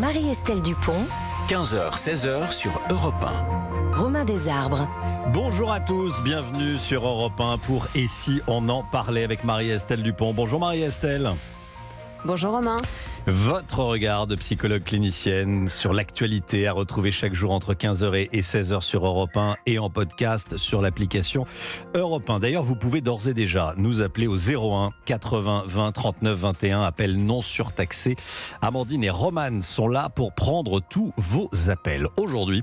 Marie-Estelle Dupont, 15h, 16h sur Europe 1. Romain Desarbres. Bonjour à tous, bienvenue sur Europe 1 pour Et si on en parlait avec Marie-Estelle Dupont. Bonjour Marie-Estelle. Bonjour Romain. Votre regard de psychologue clinicienne sur l'actualité à retrouver chaque jour entre 15h et 16h sur Europe 1 et en podcast sur l'application Europe 1. D'ailleurs, vous pouvez d'ores et déjà nous appeler au 01 80 20 39 21, appel non surtaxé. Amandine et Romane sont là pour prendre tous vos appels. Aujourd'hui,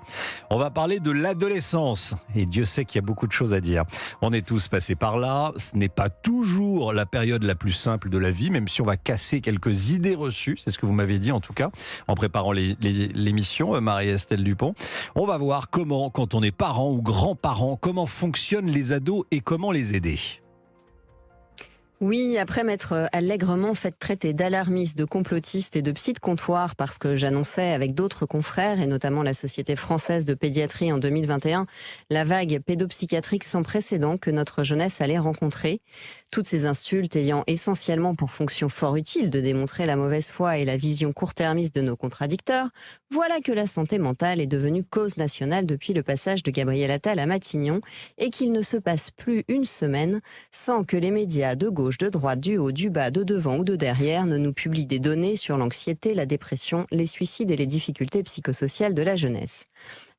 on va parler de l'adolescence et Dieu sait qu'il y a beaucoup de choses à dire. On est tous passés par là, ce n'est pas toujours la période la plus simple de la vie, même si on va casser quelques idées reçues. C'est ce que vous m'avez dit en tout cas en préparant l'émission, Marie-Estelle Dupont. On va voir comment, quand on est parent ou grand-parent, comment fonctionnent les ados et comment les aider. Oui, après m'être allègrement fait traiter d'alarmiste, de complotiste et de psy de comptoir parce que j'annonçais avec d'autres confrères et notamment la Société française de pédiatrie en 2021 la vague pédopsychiatrique sans précédent que notre jeunesse allait rencontrer. Toutes ces insultes ayant essentiellement pour fonction fort utile de démontrer la mauvaise foi et la vision court-termiste de nos contradicteurs, voilà que la santé mentale est devenue cause nationale depuis le passage de Gabriel Attal à Matignon et qu'il ne se passe plus une semaine sans que les médias de gauche, de droite, du haut, du bas, de devant ou de derrière ne nous publient des données sur l'anxiété, la dépression, les suicides et les difficultés psychosociales de la jeunesse.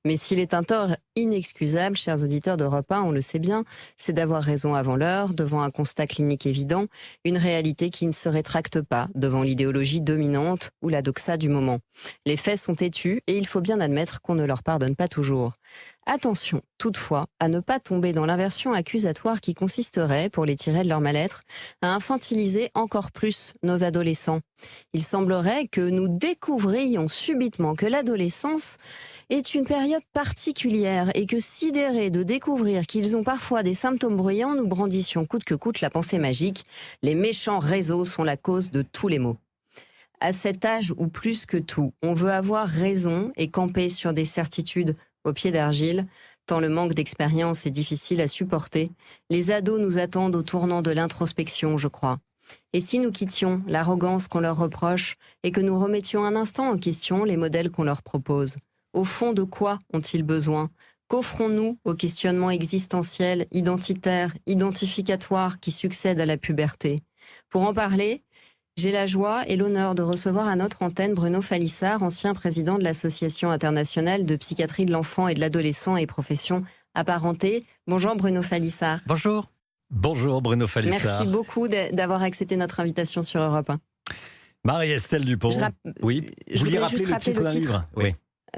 Mais s'il est un tort inexcusable, chers auditeurs d'Europe 1, on le sait bien, c'est d'avoir raison avant l'heure, devant un constat clinique évident, une réalité qui ne se rétracte pas devant l'idéologie dominante ou la doxa du moment. Les faits sont têtus et il faut bien admettre qu'on ne leur pardonne pas toujours. Attention, toutefois, à ne pas tomber dans l'inversion accusatoire qui consisterait, pour les tirer de leur mal-être, à infantiliser encore plus nos adolescents. Il semblerait que nous découvrions subitement que l'adolescence est une période particulière et que sidérés de découvrir qu'ils ont parfois des symptômes bruyants, nous brandissions coûte que coûte la pensée magique. Les méchants réseaux sont la cause de tous les maux. À cet âge où plus que tout, on veut avoir raison et camper sur des certitudes au pied d'argile, tant le manque d'expérience est difficile à supporter, les ados nous attendent au tournant de l'introspection, je crois. Et si nous quittions l'arrogance qu'on leur reproche et que nous remettions un instant en question les modèles qu'on leur propose? Au fond, de quoi ont-ils besoin? Qu'offrons-nous aux questionnements existentiels, identitaires, identificatoires qui succèdent à la puberté? Pour en parler, j'ai la joie et l'honneur de recevoir à notre antenne Bruno Falissard, ancien président de l'Association internationale de psychiatrie de l'enfant et de l'adolescent et professions apparentées. Bonjour Bruno Falissard. Bonjour. Bonjour Bruno Falissard. Merci beaucoup d'avoir accepté notre invitation sur Europe 1. Marie-Estelle Dupont. Oui, vous vouliez rappeler le titre d'un livre? Oui.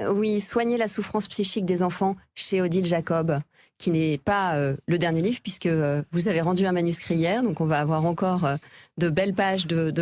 Oui, Soigner la souffrance psychique des enfants chez Odile Jacob, qui n'est pas le dernier livre puisque vous avez rendu un manuscrit hier, donc on va avoir encore de belles pages de